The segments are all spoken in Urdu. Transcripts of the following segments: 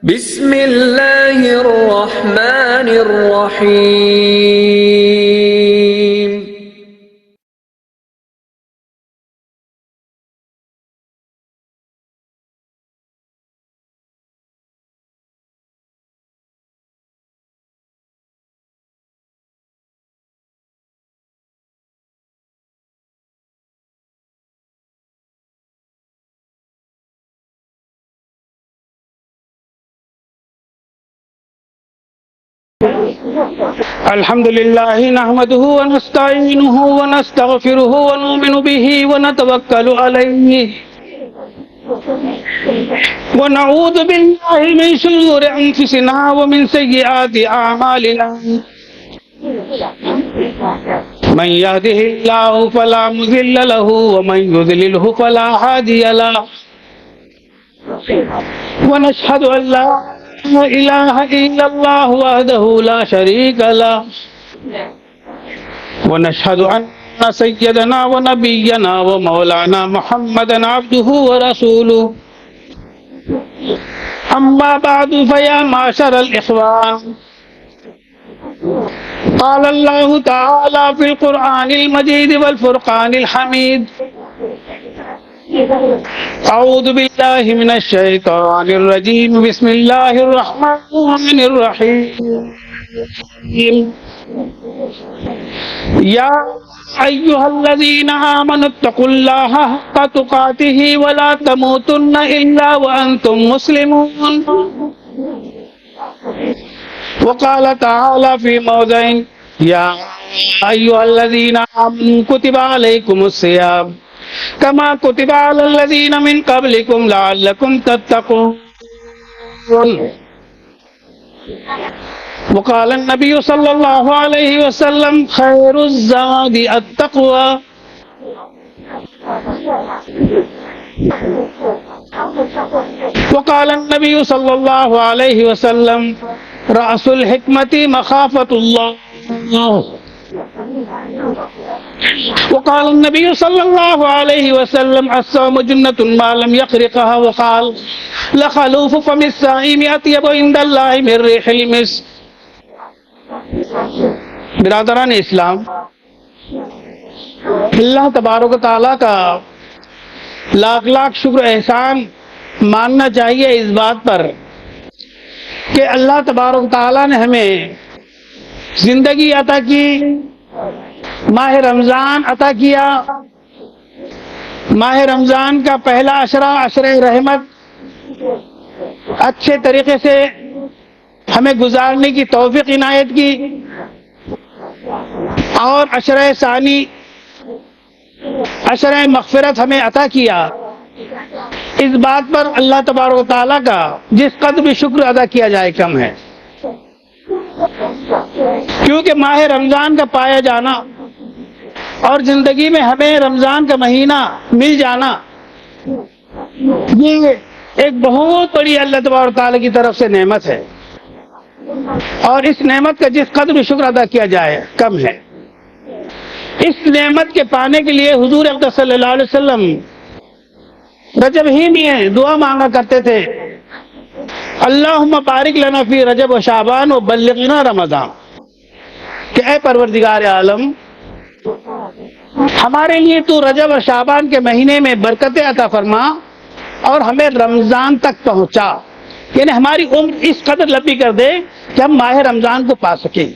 بسم اللہ الرحمن الرحیم۔ الحمد لله نحمده ونستعينه ونستغفره ونؤمن به ونتوكل عليه ونعوذ بالله من شرور أنفسنا ومن سيئات أعمالنا من يهده الله فلا مضل له ومن يضلله فلا هادي له ونشهد أن لا إله إلا الله وحده لا شريك له ونشهد أن سيدنا ونبينا ومولانا محمدا عبده ورسوله أما بعد فيا معشر الإخوان قال الله تعالى في القرآن المجيد والفرقان الحميد أعوذ بالله من الشيطان الرجيم بسم الله الرحمن الرحيم يا أيها الذين آمنوا اتقوا الله حق تقاته ولا تموتن إلا وأنتم مسلمون وقال تعالى في موضع يا أيها الذين آمنوا كتب عليكم الصيام كما كتب على الذين من قبلكم لعلكم تتقون وقال النبي صلى الله عليه وسلم خير الزاد التقوى وقال النبي صلى الله عليه وسلم رأس الحكمة مخافة الله وقال النبي صلى الله عليه وسلم الصوم جنة ما لم يخرقها وقال لخلوف فم الصائم أطيب عند الله من ريح المسك برادران اسلام، اللہ تبارک و تعالیٰ کا لاکھ لاکھ شکر احسان ماننا چاہیے اس بات پر کہ اللہ تبارک و تعالیٰ نے ہمیں زندگی عطا کی، ماہ رمضان عطا کیا، ماہ رمضان کا پہلا عشرہ عشرہ رحمت اچھے طریقے سے ہمیں گزارنے کی توفیق عنایت کی، اور عشرہ ثانی عشرہ مغفرت ہمیں عطا کیا۔ اس بات پر اللہ تبارک و تعالیٰ کا جس قدر بھی شکر ادا کیا جائے کم ہے، کیونکہ ماہ رمضان کا پایا جانا اور زندگی میں ہمیں رمضان کا مہینہ مل جانا یہ ایک بہت بڑی اللہ تبارک و تعالیٰ کی طرف سے نعمت ہے، اور اس نعمت کا جس قدر بھی شکر ادا کیا جائے کم ہے۔ اس نعمت کے پانے کے لیے حضور اقدس صلی اللہ علیہ وسلم رجب ہی میں دعا مانگا کرتے تھے، اللہم بارک لنا فی رجب و شعبان و بلغنا رمضان، کہ اے پروردگار عالم ہمارے لیے تو رجب اور شعبان کے مہینے میں برکتیں عطا فرما اور ہمیں رمضان تک پہنچا، یعنی ہماری عمر اس قدر لمبی کر دے کہ ہم ماہ رمضان کو پا سکیں۔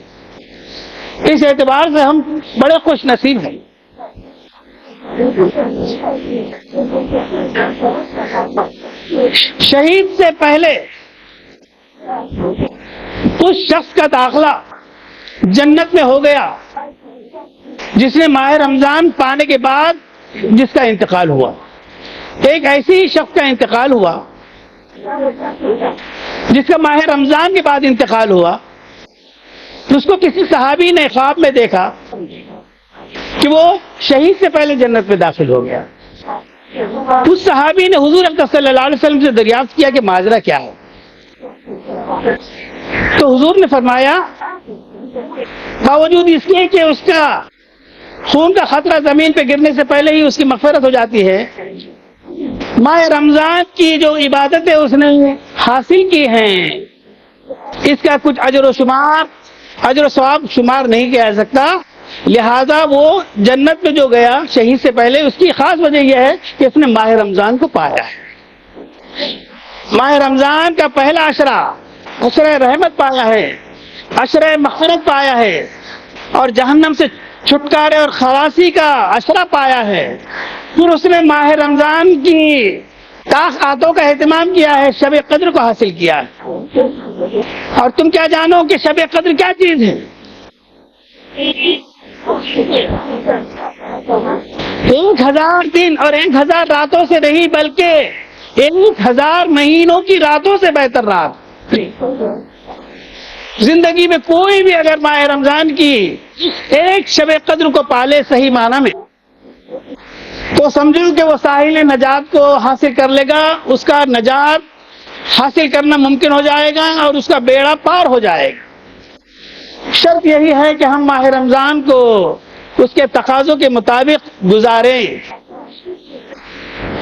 اس اعتبار سے ہم بڑے خوش نصیب ہیں۔ شہید سے پہلے اس شخص کا داخلہ جنت میں ہو گیا جس نے ماہ رمضان پانے کے بعد جس کا انتقال ہوا۔ ایک ایسی ہی شخص کا انتقال ہوا جس کا ماہ رمضان کے بعد انتقال ہوا، تو اس کو کسی صحابی نے خواب میں دیکھا کہ وہ شہید سے پہلے جنت میں داخل ہو گیا۔ اس صحابی نے حضور اکرم صلی اللہ علیہ وسلم سے دریافت کیا کہ ماجرا کیا ہے، تو حضور نے فرمایا باوجود اس کے کہ اس کا خون کا خطرہ زمین پہ گرنے سے پہلے ہی اس کی مغفرت ہو جاتی ہے، ماہ رمضان کی جو عبادتیں اس نے حاصل کی ہیں اس کا کچھ اجر و ثواب شمار نہیں کیا جا سکتا، لہذا وہ جنت میں جو گیا شہید سے پہلے، اس کی خاص وجہ یہ ہے کہ اس نے ماہ رمضان کو پایا ہے۔ ماہ رمضان کا پہلا عشرہ رحمت پایا ہے، عشرہ مغفرت پایا ہے، اور جہنم سے چھٹکارے اور خلاصی کا عشرہ پایا ہے۔ پھر اس نے ماہ رمضان کی طاقتوں کا اہتمام کیا ہے، شب قدر کو حاصل کیا ہے۔ اور تم کیا جانو کہ شب قدر کیا چیز ہے؟ 1000 دن اور 1000 راتوں سے نہیں، بلکہ 1000 مہینوں کی راتوں سے بہتر رات۔ زندگی میں کوئی بھی اگر ماہ رمضان کی ایک شب قدر کو پالے صحیح معنی میں، تو سمجھو کہ وہ ساحل نجات کو حاصل کر لے گا، اس کا نجات حاصل کرنا ممکن ہو جائے گا اور اس کا بیڑا پار ہو جائے گا۔ شرط یہی ہے کہ ہم ماہ رمضان کو اس کے تقاضوں کے مطابق گزاریں،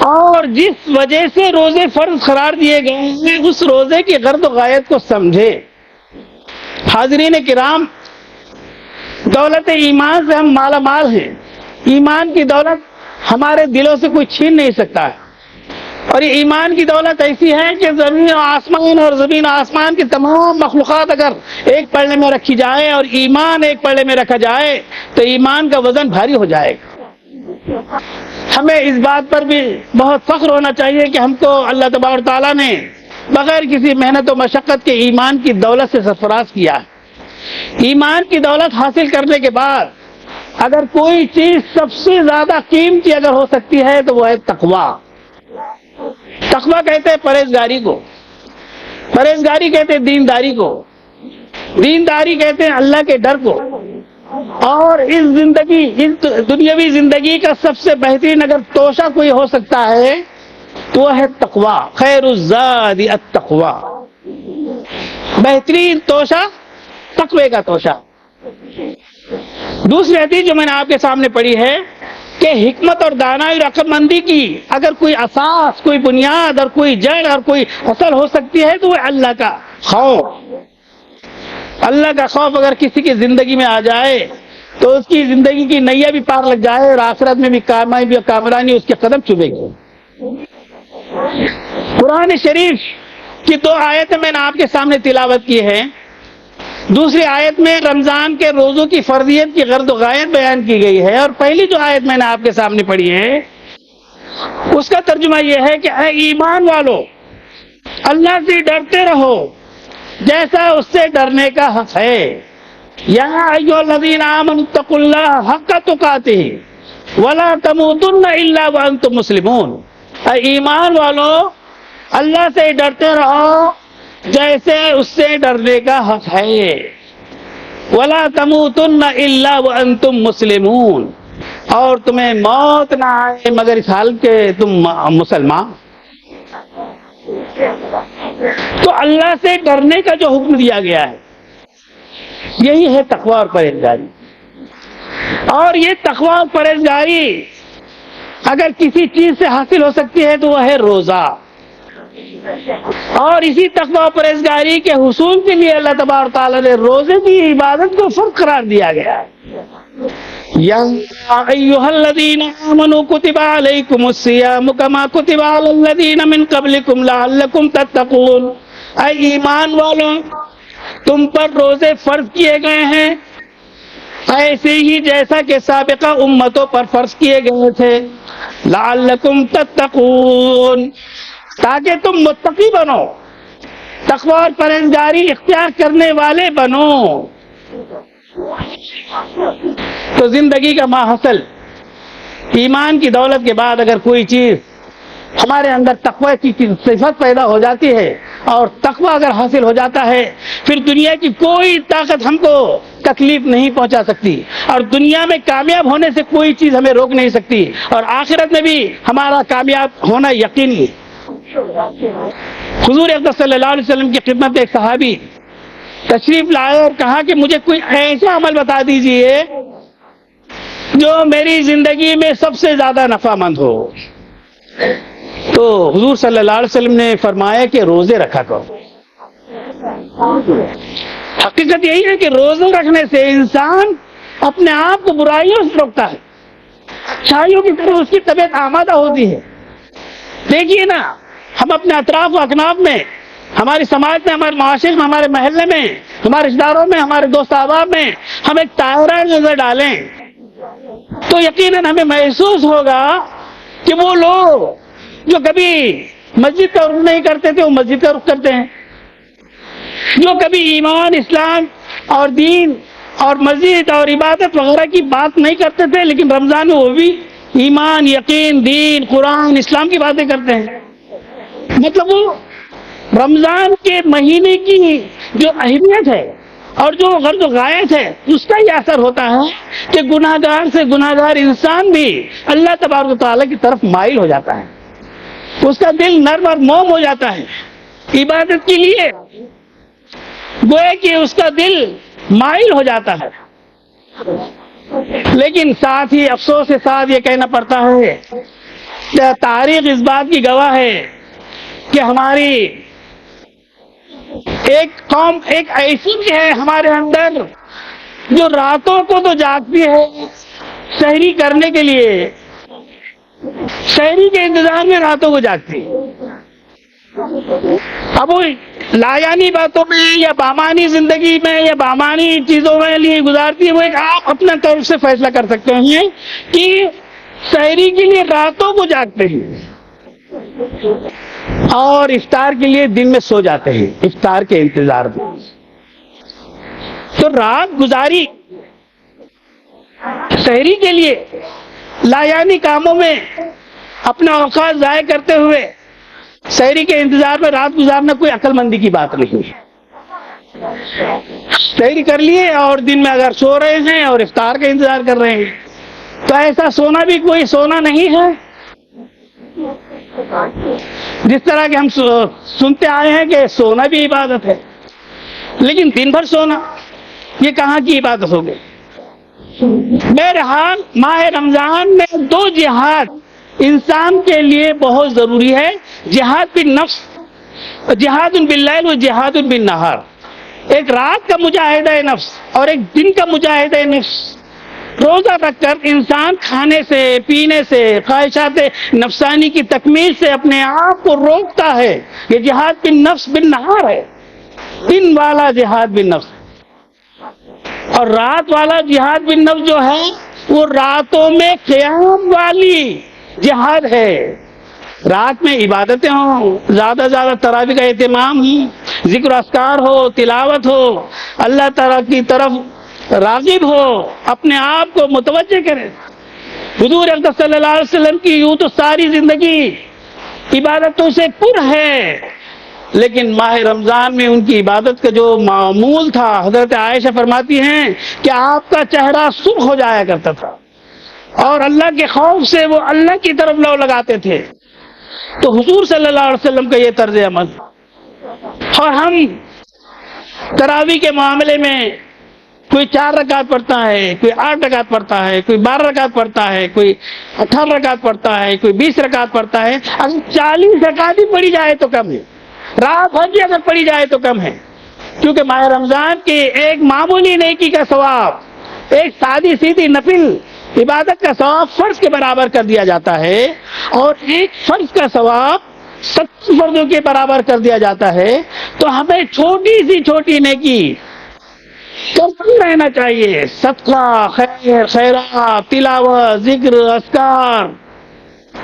اور جس وجہ سے روزے فرض قرار دیے گئے ہیں اس روزے کی غرض و غایت کو سمجھے۔ حاضرین کرام، دولت ایمان سے ہم مالا مال ہیں، ایمان کی دولت ہمارے دلوں سے کوئی چھین نہیں سکتا ہے، اور یہ ایمان کی دولت ایسی ہے کہ زمین و آسمان کی تمام مخلوقات اگر ایک پلڑے میں رکھی جائے اور ایمان ایک پلڑے میں رکھا جائے تو ایمان کا وزن بھاری ہو جائے گا۔ ہمیں اس بات پر بھی بہت فخر ہونا چاہیے کہ ہم کو اللہ تبارک تعالیٰ نے بغیر کسی محنت و مشقت کے ایمان کی دولت سے سرفراز کیا ہے۔ ایمان کی دولت حاصل کرنے کے بعد اگر کوئی چیز سب سے زیادہ قیمتی اگر ہو سکتی ہے تو وہ ہے تقویٰ۔ تقویٰ کہتے ہیں پرہیزگاری کو، پرہیزگاری کہتے ہیں دینداری کو، دینداری کہتے ہیں اللہ کے ڈر کو، اور اس دنیاوی زندگی کا سب سے بہترین اگر توشہ کوئی ہو سکتا ہے تو وہ ہے تقویٰ۔ خیر الزاد التقویٰ، بہترین توشہ تقوی کا توشہ۔ دوسری حدیث جو میں نے آپ کے سامنے پڑھی ہے کہ حکمت اور دانائی اور عقل مندی کی اگر کوئی اساس، کوئی بنیاد اور کوئی جڑ اور کوئی اصل ہو سکتی ہے تو وہ اللہ کا خوف۔ اللہ کا خوف اگر کسی کی زندگی میں آ جائے تو اس کی زندگی کی نیا بھی پار لگ جائے اور آخرت میں بھی کامیابی اور کامرانی اس کے قدم چومے گی۔ قرآن شریف کی 2 آیتیں میں نے آپ کے سامنے تلاوت کی ہے۔ دوسری آیت میں رمضان کے روزوں کی فرضیت کی غرض و غایت بیان کی گئی ہے، اور پہلی جو آیت میں نے آپ کے سامنے پڑھی ہے اس کا ترجمہ یہ ہے کہ اے ایمان والو، اللہ سے ڈرتے رہو جیسا اس سے ڈرنے کا حق ہے۔ یا ایھا الذین آمنوا اتقوا اللہ حق تقاتہ ولا تموتن الا وانتم مسلمون۔ اے ایمان والو، اللہ سے ڈرتے رہو جیسے اس سے ڈرنے کا حق ہے۔ وَلَا تَمُوتُنَّ إِلَّا وَأَنْتُمْ مُسْلِمُونَ، اور تمہیں موت نہ آئے مگر اس حال کہ تم مسلمان۔ تو اللہ سے ڈرنے کا جو حکم دیا گیا ہے یہی ہے تقویٰ اور پرہیزگاری۔ اور یہ تقویٰ اور پرہیزگاری اگر کسی چیز سے حاصل ہو سکتی ہے تو وہ ہے روزہ، اور اسی تقویٰ و پرہیزگاری کے حصول کے لیے اللہ تبارک تعالیٰ نے روزے کی عبادت کو فرض قرار دیا گیا ہے۔ یا ایھا الذین آمنوا کتب علیکم الصیام کما کتب علی الذین من قبلکم لعلکم تتقون۔ اے ایمان والوں، تم پر روزے فرض کیے گئے ہیں ایسے ہی جیسا کہ سابقہ امتوں پر فرض کیے گئے تھے، لعلکم تتقون، تاکہ تم متقی بنو، تقوی اور پرہیزگاری اختیار کرنے والے بنو۔ تو زندگی کا ماحصل ایمان کی دولت کے بعد اگر کوئی چیز ہمارے اندر تقوی کی صفت پیدا ہو جاتی ہے اور تقوی اگر حاصل ہو جاتا ہے، پھر دنیا کی کوئی طاقت ہم کو تکلیف نہیں پہنچا سکتی، اور دنیا میں کامیاب ہونے سے کوئی چیز ہمیں روک نہیں سکتی، اور آخرت میں بھی ہمارا کامیاب ہونا یقینی ہے۔ حضور اقدس صلی اللہ علیہ وسلم کی خدمت میں ایک صحابی تشریف لائے اور کہا کہ مجھے کوئی ایسا عمل بتا دیجئے جو میری زندگی میں سب سے زیادہ نفع مند ہو۔ تو تو حضور صلی اللہ علیہ وسلم نے فرمایا کہ روزے رکھا کرو. حقیقت یہی ہے کہ روزے رکھنے سے انسان اپنے آپ کو برائیوں سے روکتا ہے, اچھائیوں کی طرف اس کی طبیعت آمادہ ہوتی ہے. دیکھیے نا, ہم اپنے اطراف و اکناف میں, ہماری سماج میں, ہمارے معاشرے میں, ہمارے محلے میں, ہمارے رشتہ داروں میں, ہمارے دوست احباب میں ہم ایک طاہرہ نظر ڈالیں تو یقیناً ہمیں محسوس ہوگا کہ وہ لوگ جو کبھی مسجد کا رخ نہیں کرتے تھے وہ مسجد کا رخ کرتے ہیں, جو کبھی ایمان, اسلام اور دین اور مسجد اور عبادت وغیرہ کی بات نہیں کرتے تھے لیکن رمضان میں وہ بھی ایمان, یقین, دین, قرآن, اسلام کی باتیں کرتے ہیں. مطلب وہ رمضان کے مہینے کی جو اہمیت ہے اور جو غرض و غایت ہے اس کا یہ اثر ہوتا ہے کہ گناہ گار سے گناہ گار انسان بھی اللہ تبارک و تعالیٰ کی طرف مائل ہو جاتا ہے, اس کا دل نرم اور موم ہو جاتا ہے عبادت کے لیے, گویا کہ اس کا دل مائل ہو جاتا ہے. لیکن ساتھ ہی افسوس کے ساتھ یہ کہنا پڑتا ہے کہ تاریخ اس بات کی گواہ ہے کہ ہماری ایک قوم ایک ایسی بھی ہے ہمارے اندر جو راتوں کو تو جاگتی ہے سحری کرنے کے لیے, سحری کے انتظار میں راتوں کو جاگتی ہے. اب وہ لایانی باتوں میں یا بامانی زندگی میں یا بامانی چیزوں میں لیے گزارتی ہے, وہ ایک آپ اپنا طرف سے فیصلہ کر سکتے ہیں کہ سحری کے لیے راتوں کو جاگتے ہیں اور افطار کے لیے دن میں سو جاتے ہیں افطار کے انتظار میں. تو رات گزاری سحری کے لیے لایانی کاموں میں اپنا اوقات ضائع کرتے ہوئے سحری کے انتظار میں رات گزارنا کوئی عقل مندی کی بات نہیں ہے. سحری کر لیے اور دن میں اگر سو رہے ہیں اور افطار کا انتظار کر رہے ہیں تو ایسا سونا بھی کوئی سونا نہیں ہے. جس طرح کہ ہم سنتے آئے ہیں کہ سونا بھی عبادت ہے لیکن دن بھر سونا یہ کہاں کی عبادت ہو گئی. بہرحال ماہ رمضان میں دو جہاد انسان کے لیے بہت ضروری ہے, جہاد بالنفس, جہاد باللیل و جہاد بالنہار. ایک رات کا مجاہدہ نفس اور ایک دن کا مجاہدہ نفس. روزہ رکھ کر انسان کھانے سے, پینے سے, خواہشات نفسانی کی تکمیل سے اپنے آپ کو روکتا ہے. یہ جہاد بالنفس بالنہار ہے, دن والا جہاد بالنفس. اور رات والا جہاد بالنفس جو ہے وہ راتوں میں قیام والی جہاد ہے. رات میں عبادتیں ہوں, زیادہ زیادہ تراویح کا اہتمام ہو, ذکر اذکار ہو, تلاوت ہو, اللہ تعالیٰ کی طرف راغب ہو, اپنے آپ کو متوجہ کرے. حضور اقدس صلی اللہ علیہ وسلم کی یوں تو ساری زندگی عبادتوں سے پر ہے لیکن ماہ رمضان میں ان کی عبادت کا جو معمول تھا, حضرت عائشہ فرماتی ہیں کہ آپ کا چہرہ سرخ ہو جایا کرتا تھا اور اللہ کے خوف سے وہ اللہ کی طرف لو لگاتے تھے. تو حضور صلی اللہ علیہ وسلم کا یہ طرز عمل. اور ہم تراویح کے معاملے میں کوئی 4 رکعت پڑھتا ہے, کوئی 8 رکعت پڑھتا ہے, کوئی 12 رکعت پڑھتا ہے, کوئی 18 رکعت پڑھتا ہے, کوئی 20 رکعت پڑھتا ہے. اگر 40 رکعت بھی پڑھی جائے تو کم ہے, رات بھر بھی اگر پڑھی جائے تو کم ہے, کیونکہ ماہ رمضان کی ایک معمولی نیکی کا ثواب, ایک سادی سیدھی نفل عبادت کا ثواب فرض کے برابر کر دیا جاتا ہے اور ایک فرض کا ثواب 70 فرضوں کے برابر کر دیا جاتا ہے. تو ہمیں چھوٹی سی چھوٹی نیکی کرتے رہنا چاہیے. صدقہ, خیر, خیرات, تلاوت, ذکر, اذکار.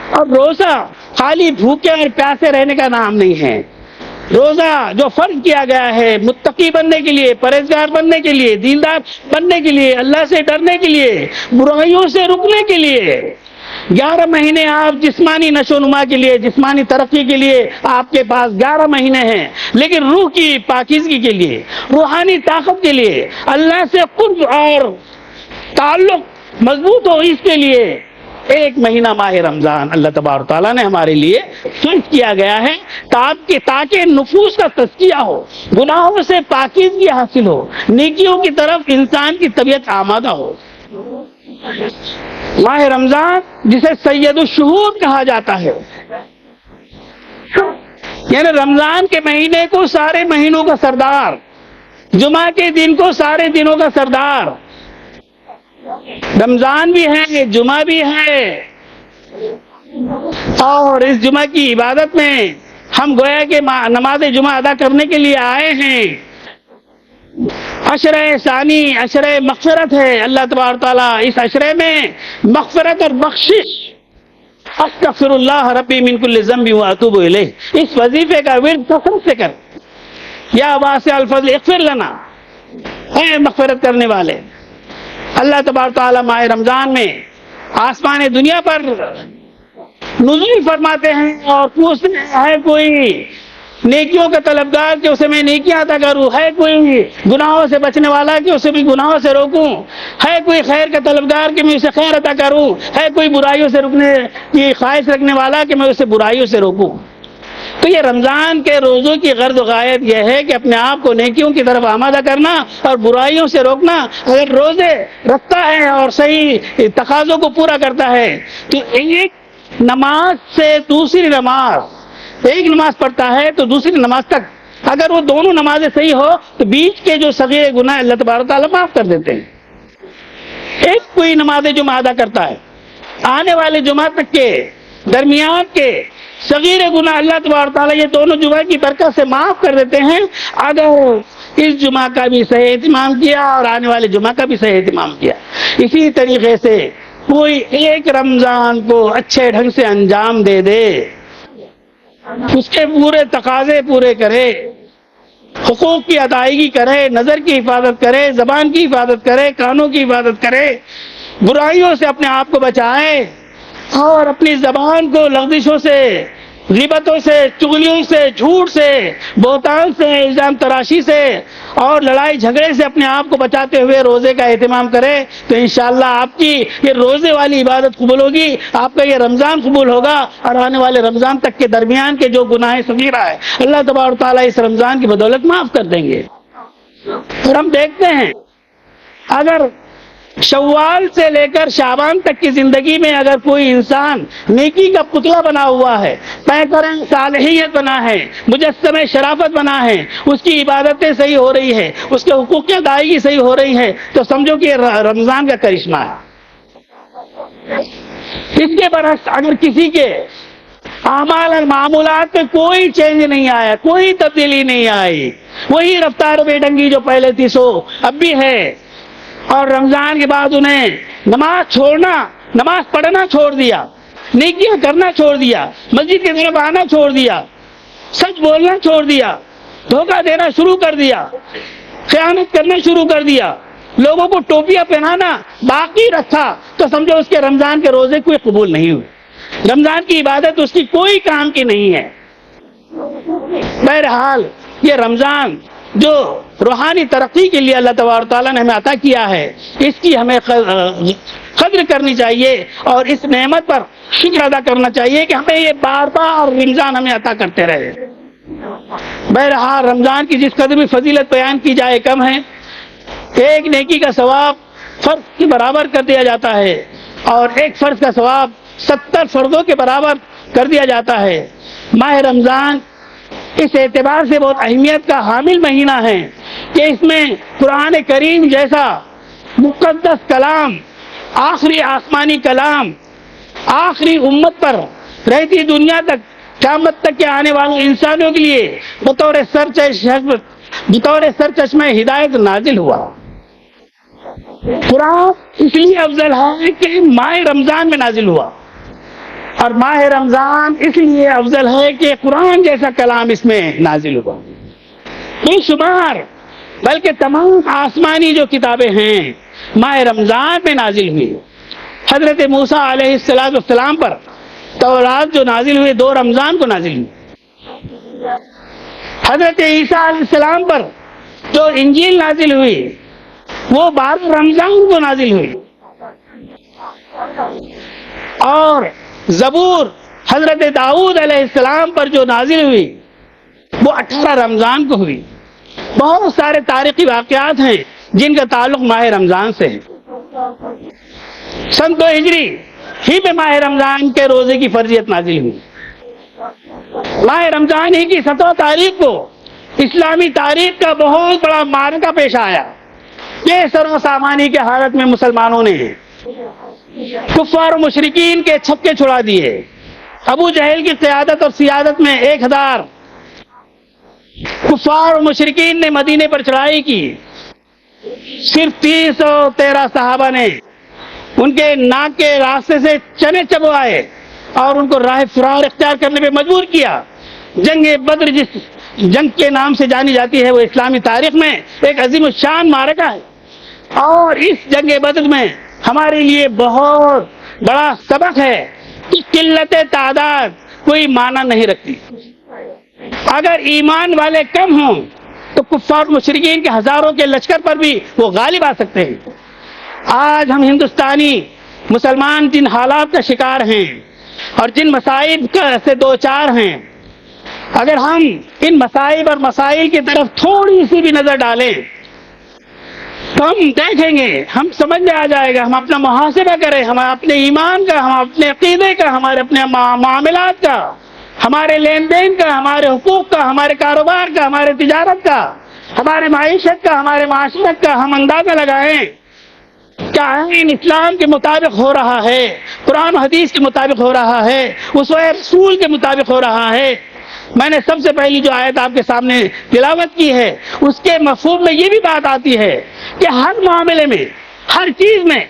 اور روزہ خالی بھوکے اور پیاسے رہنے کا نام نہیں ہے. روزہ جو فرض کیا گیا ہے متقی بننے کے لیے, پرہیزگار بننے کے لیے, دیندار بننے کے لیے, اللہ سے ڈرنے کے لیے, برائیوں سے رکنے کے لیے. 11 مہینے آپ جسمانی نشو و نما کے لیے, جسمانی ترقی کے لیے آپ کے پاس 11 مہینے ہیں, لیکن روح کی پاکیزگی کے لیے, روحانی طاقت کے لیے, اللہ سے قرب اور تعلق مضبوط ہو اس کے لیے 1 مہینہ ماہ رمضان اللہ تبارک تعالیٰ نے ہمارے لیے فرض کیا گیا ہے تاکہ نفوس کا تزکیہ ہو, گناہوں سے پاکیزگی حاصل ہو, نیکیوں کی طرف انسان کی طبیعت آمادہ ہو. ماہ رمضان جسے سید الشہور کہا جاتا ہے, یعنی رمضان کے مہینے کو سارے مہینوں کا سردار، جمعہ کے دن کو سارے دنوں کا سردار، رمضان بھی ہے، جمعہ بھی ہے، اور اس جمعہ کی عبادت میں ہم گویا کہ نماز جمعہ ادا کرنے کے لیے آئے ہیں۔ عشرہ ثانی عشرہ مغفرت ہے، اللہ تبارک تعالیٰ اس عشرے میں مغفرت اور بخشش، استغفر اللہ ربی من کل ذنب واتوب الیہ، اس وظیفے کا ورد کثرت سے کر، یا واسع الفضل اغفر لنا، اے مغفرت کرنے والے۔ اللہ تبارک تعالیٰ ماہ رمضان میں آسمان دنیا پر نزول فرماتے ہیں اور پوچھتے ہیں ہے کوئی نیکیوں کا طلبگار کہ اسے میں نیکیاں عطا کروں، ہے کوئی گناہوں سے بچنے والا کہ اسے بھی گناہوں سے روکوں، ہے کوئی خیر کا طلبگار کہ میں اسے خیر عطا کروں، ہے کوئی برائیوں سے رکنے کی خواہش رکھنے والا کہ میں اسے برائیوں سے روکوں۔ تو یہ رمضان کے روزوں کی غرض و غایت یہ ہے کہ اپنے آپ کو نیکیوں کی طرف آمادہ کرنا اور برائیوں سے روکنا۔ اگر روزے رکھتا ہے اور صحیح تقاضوں کو پورا کرتا ہے تو ایک نماز سے دوسری نماز، ایک نماز پڑھتا ہے تو دوسری نماز تک اگر وہ دونوں نمازیں صحیح ہو تو بیچ کے جو صغیر گناہ اللہ تبارک تعالیٰ معاف کر دیتے ہیں۔ ایک کوئی نماز جمعہ ادا کرتا ہے، آنے والے جمعہ تک کے درمیان کے صغیر گناہ اللہ تبارک تعالیٰ یہ دونوں جمعہ کی برکت سے معاف کر دیتے ہیں اگر اس جمعہ کا بھی صحیح اہتمام کیا اور آنے والے جمعہ کا بھی صحیح اہتمام کیا۔ اسی طریقے سے کوئی ایک رمضان کو اچھے ڈھنگ سے انجام دے دے، اس کے پورے تقاضے پورے کرے، حقوق کی ادائیگی کرے، نظر کی حفاظت کرے، زبان کی حفاظت کرے، کانوں کی حفاظت کرے، برائیوں سے اپنے آپ کو بچائے اور اپنی زبان کو لغزشوں سے، غیبتوں سے، چغلیوں سے، جھوٹ سے، بہتان سے، الزام تراشی سے اور لڑائی جھگڑے سے اپنے آپ کو بچاتے ہوئے روزے کا اہتمام کرے تو انشاءاللہ آپ کی یہ روزے والی عبادت قبول ہوگی، آپ کا یہ رمضان قبول ہوگا اور آنے والے رمضان تک کے درمیان کے جو گناہ صغیرہ ہے اللہ تبارک تعالیٰ اس رمضان کی بدولت معاف کر دیں گے۔ اور ہم دیکھتے ہیں اگر شوال سے لے کر شعبان تک کی زندگی میں اگر کوئی انسان نیکی کا پتلا بنا ہوا ہے، پیکر صالحیت بنا ہے، مجسمہ شرافت بنا ہے، اس کی عبادتیں صحیح ہو رہی ہے، اس کے حقوق کی ادائیگی صحیح ہو رہی ہے تو سمجھو کہ یہ رمضان کا کرشمہ ہے۔ اس کے برعکس اگر کسی کے اعمال اور معمولات میں کوئی چینج نہیں آیا، کوئی تبدیلی نہیں آئی، وہی رفتار بے ڈنگی جو پہلے تھی سو اب بھی ہے، اور رمضان کے بعد انہیں نماز پڑھنا چھوڑ دیا، نیکیاں کرنا چھوڑ دیا، مسجد کی طرف آنا چھوڑ دیا، سچ بولنا چھوڑ دیا، دھوکہ دینا شروع کر دیا، خیانت کرنا شروع کر دیا، لوگوں کو ٹوپیاں پہنانا باقی رکھا تو سمجھو اس کے رمضان کے روزے کوئی قبول نہیں ہوئے، رمضان کی عبادت اس کی کوئی کام کی نہیں ہے۔ بہرحال یہ رمضان جو روحانی ترقی کے لیے اللہ تبارک تعالیٰ نے ہمیں عطا کیا ہے اس کی ہمیں قدر کرنی چاہیے اور اس نعمت پر شکر ادا کرنا چاہیے کہ ہمیں یہ بار بار رمضان ہمیں عطا کرتے رہے۔ بہرحال رمضان کی جس قدر بھی فضیلت بیان کی جائے کم ہے، ایک نیکی کا ثواب فرض کے برابر کر دیا جاتا ہے اور ایک فرض کا ثواب 70 فرضوں کے برابر کر دیا جاتا ہے۔ ماہ رمضان اس اعتبار سے بہت اہمیت کا حامل مہینہ ہے کہ اس میں قرآن کریم جیسا مقدس کلام، آخری آسمانی کلام، آخری امت پر رہتی دنیا تک قیامت تک کے آنے والے انسانوں کے لیے بطور سرچشمہ ہدایت نازل ہوا۔ قرآن اس لیے افضل ہے کہ ماہ رمضان میں نازل ہوا، اور ماہ رمضان اس لیے افضل ہے کہ قرآن جیسا کلام اس میں نازل ہوا۔ بے شمار بلکہ تمام آسمانی جو کتابیں ہیں ماہ رمضان میں نازل ہوئی۔ حضرت موسیٰ علیہ السلام پر تورات جو نازل ہوئی 2 رمضان کو نازل ہوئی، حضرت عیسیٰ علیہ السلام پر جو انجیل نازل ہوئی وہ 12 رمضان کو نازل ہوئی، اور زبور حضرت داؤد علیہ السلام پر جو نازل ہوئی وہ 18 رمضان کو ہوئی۔ بہت سارے تاریخی واقعات ہیں جن کا تعلق ماہ رمضان سے ہے۔ سن 2 ہجری ہی میں ماہ رمضان کے روزے کی فرضیت نازل ہوئی۔ ماہ رمضان ہی کی 17 تاریخ کو اسلامی تاریخ کا بہت بڑا معرکہ پیش آیا. یہ سر و سامانی کی حالت میں مسلمانوں نے کفار و مشرکین کے چھکے چھڑا دیے. ابو جہل کی قیادت اور سیادت میں 1000 کفار و مشرکین نے مدینے پر چڑھائی کی. صرف 313 صحابہ نے ان کے ناک کے راستے سے چنے چبوائے اور ان کو راہ فرار اختیار کرنے پہ مجبور کیا. جنگ بدر جس جنگ کے نام سے جانی جاتی ہے وہ اسلامی تاریخ میں ایک عظیم الشان معرکہ ہے، اور اس جنگ بدر میں ہمارے لیے بہت بڑا سبق ہے کہ قلت تعداد کوئی معنی نہیں رکھتی. اگر ایمان والے کم ہوں تو کفار مشرکین کے ہزاروں کے لشکر پر بھی وہ غالب آ سکتے ہیں. آج ہم ہندوستانی مسلمان جن حالات کا شکار ہیں اور جن مصائب سے دو چار ہیں، اگر ہم ان مصائب اور مسائل کی طرف تھوڑی سی بھی نظر ڈالیں تو ہم دیکھیں گے، ہم سمجھ میں آ جائے گا. ہم اپنا محاسبہ کریں، ہم اپنے ایمان کا، ہم اپنے عقیدے کا، ہمارے اپنے معاملات کا، ہمارے لین دین کا، ہمارے حقوق کا، ہمارے کاروبار کا، ہمارے تجارت کا، ہمارے معیشت کا، ہمارے معاشرت کا ہم اندازہ لگائیں. کیا آئین اسلام کے مطابق ہو رہا ہے، قرآن و حدیث کے مطابق ہو رہا ہے، اسوہ رسول کے مطابق ہو رہا ہے؟ میں نے سب سے پہلی جو آیت آپ کے سامنے تلاوت کی ہے اس کے مفہوم میں یہ بھی بات آتی ہے کہ ہر معاملے میں، ہر چیز میں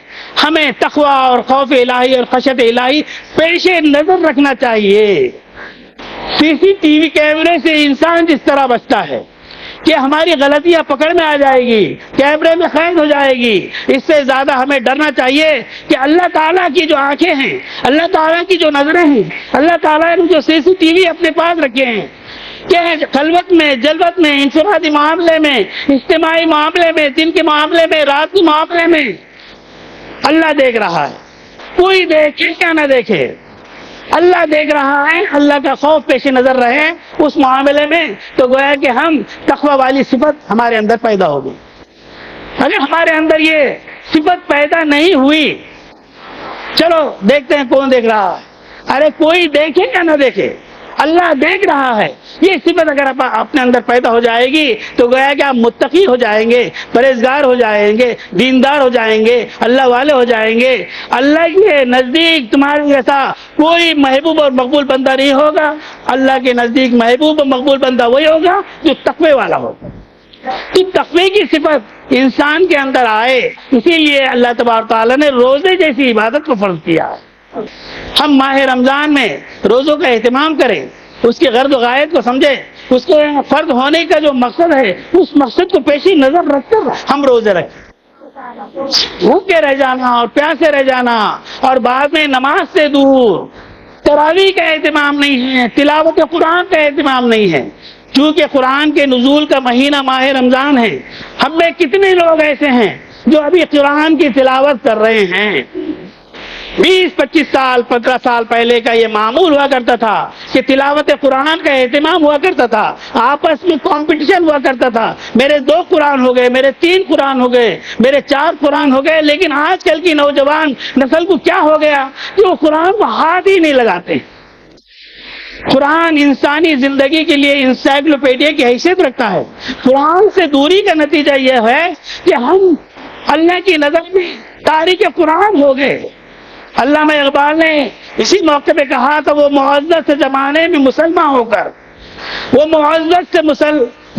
ہمیں تقوی اور خوف الہی اور خشیت الہی پیش نظر رکھنا چاہیے. سی سی ٹی وی کیمرے سے انسان جس طرح بچتا ہے کہ ہماری غلطیاں پکڑ میں آ جائے گی، کیمرے میں قید ہو جائے گی، اس سے زیادہ ہمیں ڈرنا چاہیے کہ اللہ تعالیٰ کی جو آنکھیں ہیں، اللہ تعالیٰ کی جو نظریں ہیں، اللہ تعالیٰ نے جو سی سی ٹی وی اپنے پاس رکھے ہیں کہ خلوت میں، جلوت میں، انفرادی معاملے میں، اجتماعی معاملے میں، دن کے معاملے میں، رات کے معاملے میں اللہ دیکھ رہا ہے. کوئی دیکھے کیا نہ دیکھے، اللہ دیکھ رہا ہے. اللہ کا خوف پیش نظر رہے اس معاملے میں تو گویا کہ ہم تقوی والی صفت ہمارے اندر پیدا ہوگی. اگر ہمارے اندر یہ صفت پیدا نہیں ہوئی، چلو دیکھتے ہیں کون دیکھ رہا ہے، ارے کوئی دیکھے یا نہ دیکھے اللہ دیکھ رہا ہے. یہ صفت اگر اپنے اندر پیدا ہو جائے گی تو گویا کہ آپ متقی ہو جائیں گے، پرہیزگار ہو جائیں گے، دیندار ہو جائیں گے، اللہ والے ہو جائیں گے. اللہ کے نزدیک تمہارے جیسا کوئی محبوب اور مقبول بندہ نہیں ہوگا. اللہ کے نزدیک محبوب اور مقبول بندہ وہی ہوگا جو تقوی والا ہوگا. تو تقوی کی صفت انسان کے اندر آئے، اسی لیے اللہ تبارک تعالیٰ نے روزے جیسی عبادت کو فرض کیا ہے. ہم ماہ رمضان میں روزوں کا اہتمام کریں، اس کے غرض و غایت کو سمجھیں، اس کے فرض ہونے کا جو مقصد ہے اس مقصد کو پیش نظر رکھ کر ہم روزے رکھیں. بھوکے رہ جانا اور پیاسے رہ جانا اور بعد میں نماز سے دور، تراویح کا اہتمام نہیں ہے، تلاوت قرآن کا اہتمام نہیں ہے. چونکہ قرآن کے نزول کا مہینہ ماہ رمضان ہے، ہم میں کتنے لوگ ایسے ہیں جو ابھی قرآن کی تلاوت کر رہے ہیں. 20-25 سال 15 سال پہلے کا یہ معمول ہوا کرتا تھا کہ تلاوت قرآن کا اہتمام ہوا کرتا تھا، آپس میں کمپٹیشن ہوا کرتا تھا. میرے 2 قرآن ہو گئے، میرے 3 قرآن ہو گئے، میرے 4 قرآن ہو گئے. لیکن آج کل کی نوجوان نسل کو کیا ہو گیا کہ وہ قرآن کو ہاتھ ہی نہیں لگاتے. قرآن انسانی زندگی کے لیے انسائکلوپیڈیا کی حیثیت رکھتا ہے. قرآن سے دوری کا نتیجہ یہ ہے کہ ہم اللہ کی نظر میں تارک قرآن ہو گئے. علامہ اقبال نے اسی موقع پہ کہا تھا، وہ معزز سے زمانے میں مسلمان ہو کر، وہ معزز سے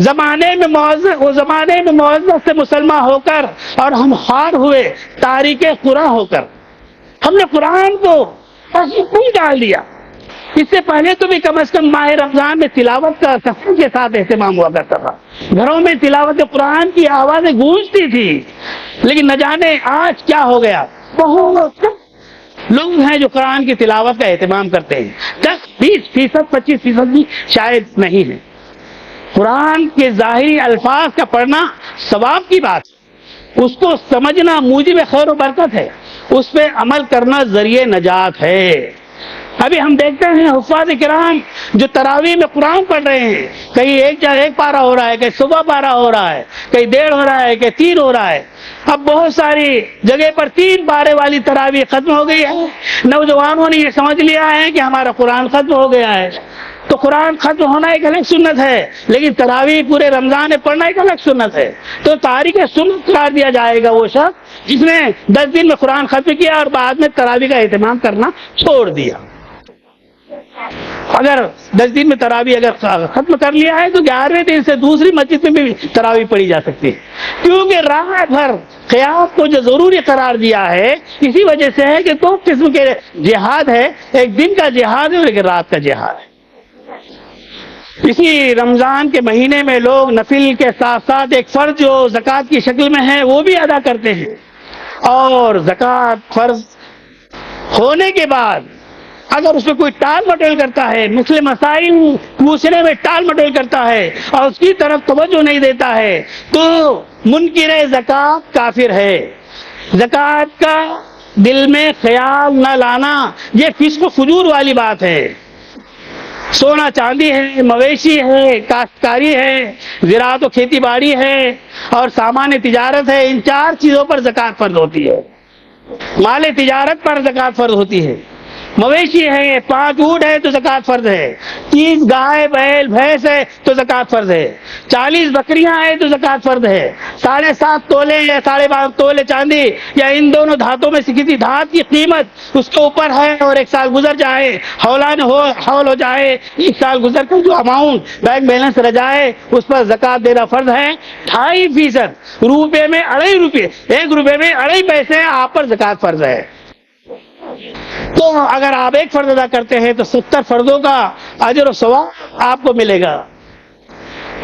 زمانے میں معزز سے مسلمان ہو کر، اور ہم خوار ہوئے تارک قرآن ہو کر. ہم نے قرآن کو نہیں ڈال دیا. اس سے پہلے تو بھی کم از کم ماہ رمضان میں تلاوت کا کثرت کے ساتھ اہتمام ہوا کرتا تھا. گھروں میں تلاوت قرآن کی آوازیں گونجتی تھی. لیکن نہ جانے آج کیا ہو گیا، بہت لوگ ہیں جو قرآن کی تلاوت کا اہتمام کرتے ہیں. 10-20%، 25% بھی شاید نہیں ہے. قرآن کے ظاہری الفاظ کا پڑھنا ثواب کی بات، اس کو سمجھنا موجب خیر و برکت ہے، اس پہ عمل کرنا ذریعہ نجات ہے. ابھی ہم دیکھتے ہیں حفاظ کرام جو تراویح میں قرآن پڑھ رہے ہیں، کہیں ایک پارہ ہو رہا ہے، کہیں صبح پارہ ہو رہا ہے، کہیں 1.5 ہو رہا ہے، کہیں 3 ہو رہا ہے. اب بہت ساری جگہ پر 3 پارے والی تراویح ختم ہو گئی ہے. نوجوانوں نے یہ سمجھ لیا ہے کہ ہمارا قرآن ختم ہو گیا ہے. تو قرآن ختم ہونا ایک الگ سنت ہے، لیکن تراویح پورے رمضان میں پڑھنا ایک الگ سنت ہے. تو تاریخ سنت قرار دیا جائے گا وہ شخص جس نے 10 دن میں قرآن ختم کیا اور بعد میں تراویح کا اہتمام کرنا چھوڑ دیا. اگر 10 دن میں تراویح اگر ختم کر لیا ہے تو 11ویں دن سے دوسری مسجد میں بھی تراویح پڑھی جا سکتی ہے، کیونکہ رات بھر قیام کو جو ضروری قرار دیا ہے اسی وجہ سے ہے کہ 2 قسم کے جہاد ہے، ایک دن کا جہاد ہے اور ایک رات کا جہاد ہے. اسی رمضان کے مہینے میں لوگ نفل کے ساتھ ساتھ ایک فرض جو زکوٰۃ کی شکل میں ہے وہ بھی ادا کرتے ہیں، اور زکوٰۃ فرض ہونے کے بعد اگر اس میں کوئی ٹال مٹول کرتا ہے، مسئلے مسائل پوچھنے میں ٹال مٹول کرتا ہے اور اس کی طرف توجہ نہیں دیتا ہے تو منکر زکوٰۃ کافر ہے. زکوٰۃ کا دل میں خیال نہ لانا یہ فسق و فجور والی بات ہے. سونا چاندی ہے، مویشی ہے، کاشتکاری ہے، زراعت و کھیتی باڑی ہے اور سامان تجارت ہے، ان 4 چیزوں پر زکوٰۃ فرض ہوتی ہے. مال تجارت پر زکوٰۃ فرض ہوتی ہے. مویشی ہے، 5 اونٹ ہے تو زکوٰۃ فرض ہے، 30 گائے بیل بھینس ہے تو زکوٰۃ فرض ہے، 40 بکریاں ہیں تو زکوٰۃ فرض ہے، 7.5 تولے یا 12.5 تولے چاندی یا ان دونوں دھاتوں میں سے کسی دھات کی قیمت اس کے اوپر ہے اور 1 سال گزر جائے، حول ہو جائے، 1 سال گزر کر جو اماؤنٹ بینک بیلنس رہ جائے اس پر زکوٰۃ دینا فرض ہے. 2.5% روپے میں 2.5 روپے، 1 روپے میں 2.5 پیسے آپ پر زکوٰۃ فرض ہے. تو اگر آپ ایک فرض ادا کرتے ہیں تو 70 فرضوں کا اجر و ثواب آپ کو ملے گا.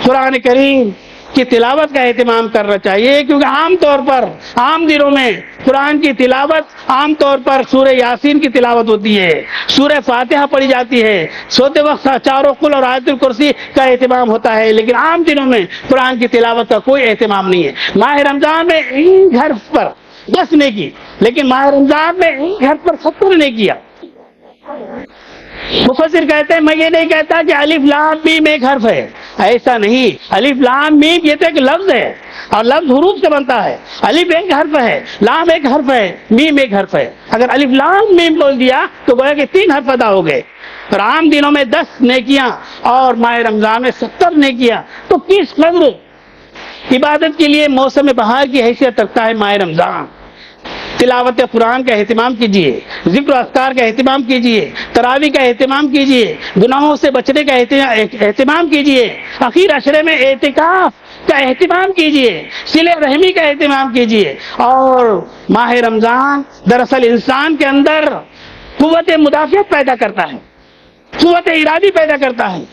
قرآن کریم کی تلاوت کا اہتمام کرنا چاہیے، کیونکہ عام طور پر عام دنوں میں قرآن کی تلاوت عام طور پر سورہ یاسین کی تلاوت ہوتی ہے، سورہ فاتحہ پڑھی جاتی ہے، سوتے وقت 4 قل اور آیت الکرسی کا اہتمام ہوتا ہے، لیکن عام دنوں میں قرآن کی تلاوت کا کوئی اہتمام نہیں ہے. ماہ رمضان میں ایک حرف پر 10 نے کی، لیکن ماہ رمضان میں ایک حرف پر 70 نے کیا. مفسر کہتے ہیں میں یہ نہیں کہتا کہ الف لام میم ایک حرف ہے، ایسا نہیں. الف لام میم یہ تو ایک لفظ ہے اور لفظ حروف سے بنتا ہے. الف ایک حرف ہے، لام ایک حرف ہے، میم ایک حرف ہے. اگر الف لام میم بول دیا تو گویا کہ 3 حرف ادا ہو گئے. اور عام دنوں میں 10 نیکیاں اور ماہ رمضان میں 70 نیکیاں، تو کس قدر عبادت کے لیے موسم بہار کی حیثیت رکھتا ہے ماہ رمضان. تلاوت قرآن کا اہتمام کیجیے، ذکر و اذکار کا اہتمام کیجیے، تراویح کا اہتمام کیجیے، گناہوں سے بچنے کا اہتمام کیجیے، اخیر عشرے میں اعتکاف کا اہتمام کیجیے، صلہ رحمی کا اہتمام کیجیے. اور ماہ رمضان دراصل انسان کے اندر قوت مدافعت پیدا کرتا ہے، قوت ارادی پیدا کرتا ہے،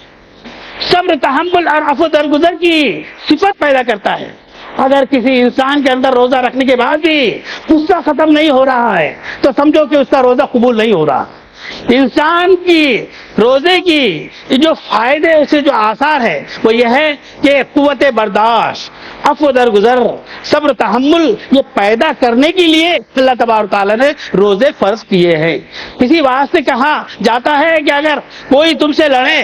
صبر تحمل اور عفو درگزر کی صفت پیدا کرتا ہے. اگر کسی انسان کے اندر روزہ رکھنے کے بعد بھی غصہ ختم نہیں ہو رہا ہے تو سمجھو کہ اس کا روزہ قبول نہیں ہو رہا. انسان کی روزے کی جو فائدے اسے جو آثار ہے وہ یہ ہے کہ قوت برداشت، عفو درگزر، صبر تحمل یہ پیدا کرنے کے لیے اللہ تبارک تعالیٰ نے روزے فرض کیے ہیں. اسی واسطے کہا جاتا ہے کہ اگر کوئی تم سے لڑے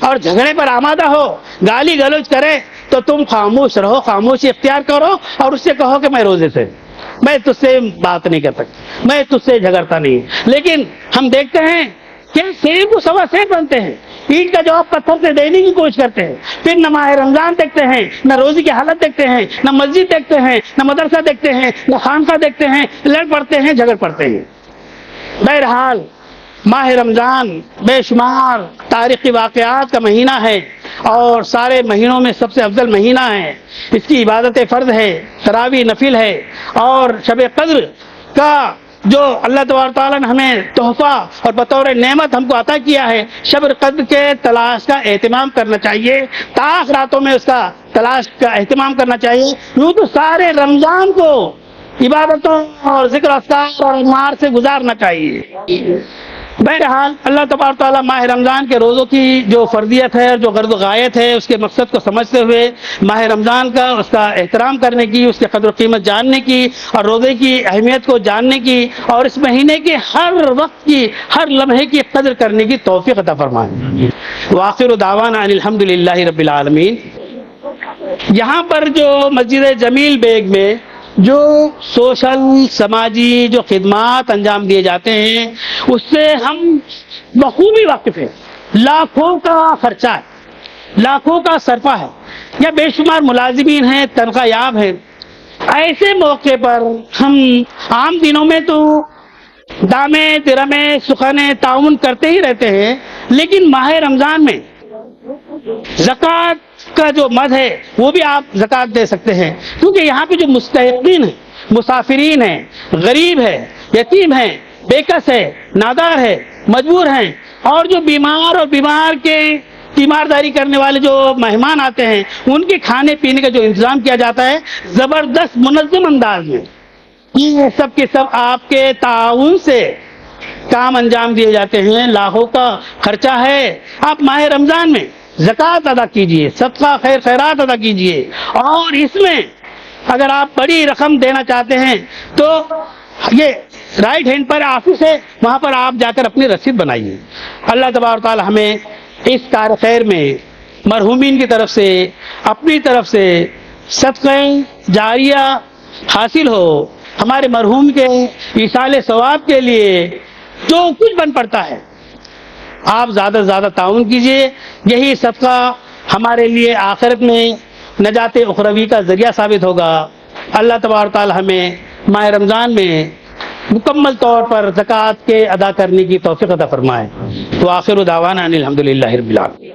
اور جھگڑے پر آمادہ ہو، گالی گلوچ کرے تو تم خاموش رہو، خاموشی اختیار کرو اور اس سے کہو کہ میں روزے سے، میں تجھ سے بات نہیں کر سکتا، میں تجھ سے جھگڑتا نہیں. لیکن ہم دیکھتے ہیں کہ سیب کو سوا سیب بنتے ہیں، اینٹ کا جواب پتھر سے دینے کی کوشش کرتے ہیں. پھر نہ ماہ رمضان دیکھتے ہیں، نہ روزی کی حالت دیکھتے ہیں، نہ مسجد دیکھتے ہیں، نہ مدرسہ دیکھتے ہیں، نہ خانقاہ دیکھتے ہیں، لڑ پڑتے ہیں، جھگڑ پڑتے ہیں. بہرحال ماہ رمضان بے شمار تاریخی واقعات کا مہینہ ہے اور سارے مہینوں میں سب سے افضل مہینہ ہے. اس کی عبادت فرض ہے، تراویح نفل ہے، اور شب قدر کا جو اللہ تبارک تعالیٰ نے ہمیں تحفہ اور بطور نعمت ہم کو عطا کیا ہے، شب قدر کے تلاش کا اہتمام کرنا چاہیے، تاخ راتوں میں اس کا تلاش کا اہتمام کرنا چاہیے. یوں تو سارے رمضان کو عبادتوں اور ذکر اذکار اور انوار سے گزارنا چاہیے. بہرحال اللہ تبارک تعالیٰ ماہ رمضان کے روزوں کی جو فرضیت ہے، جو غرض و غایت ہے، اس کے مقصد کو سمجھتے ہوئے ماہ رمضان کا اس کا احترام کرنے کی، اس کے قدر و قیمت جاننے کی اور روزے کی اہمیت کو جاننے کی اور اس مہینے کے ہر وقت کی، ہر لمحے کی قدر کرنے کی توفیق عطا فرمائے. وآخر دعوانا ان الحمد للہ رب العالمین. یہاں پر جو مسجد جمیل بیگ میں جو سوشل سماجی جو خدمات انجام دیے جاتے ہیں اس سے ہم بخوبی واقف ہیں. لاکھوں کا خرچہ ہے، لاکھوں کا صرفہ ہے، یا بے شمار ملازمین ہیں، تنخواہ یاب ہیں. ایسے موقع پر ہم عام دنوں میں تو دامے درمے سخنے تعاون کرتے ہی رہتے ہیں، لیکن ماہ رمضان میں زکوٰۃ کا جو مد ہے وہ بھی آپ زکوٰۃ دے سکتے ہیں، کیونکہ یہاں پہ جو مستحقین ہیں، مسافرین ہیں، غریب ہے، یتیم ہیں، بے کس ہے، نادار ہے، مجبور ہیں، اور جو بیمار اور بیمار کے تیمارداری کرنے والے جو مہمان آتے ہیں ان کے کھانے پینے کا جو انتظام کیا جاتا ہے زبردست منظم انداز میں، یہ سب کے سب آپ کے تعاون سے کام انجام دیے جاتے ہیں. لاکھوں کا خرچہ ہے. آپ ماہ رمضان میں زکوٰۃ ادا کیجئے، صدقہ خیر خیرات ادا کیجئے، اور اس میں اگر آپ بڑی رقم دینا چاہتے ہیں تو یہ رائٹ ہینڈ پر آفس ہے، وہاں پر آپ جا کر اپنی رسید بنائیے. اللہ تبارک و تعالی ہمیں اس کار خیر میں مرحومین کی طرف سے اپنی طرف سے صدقہ جاریہ حاصل ہو. ہمارے مرحوم کے ایصال ثواب کے لیے جو کچھ بن پڑتا ہے آپ زیادہ سے زیادہ تعاون کیجیے. یہی صدقہ ہمارے لیے آخرت میں نجات اخروی کا ذریعہ ثابت ہوگا. اللہ تبارک تعالی ہمیں ماہ رمضان میں مکمل طور پر زکوٰۃ کے ادا کرنے کی توفیق عطا فرمائے. وآخر دعوانا ان الحمد للہ رب العالمین.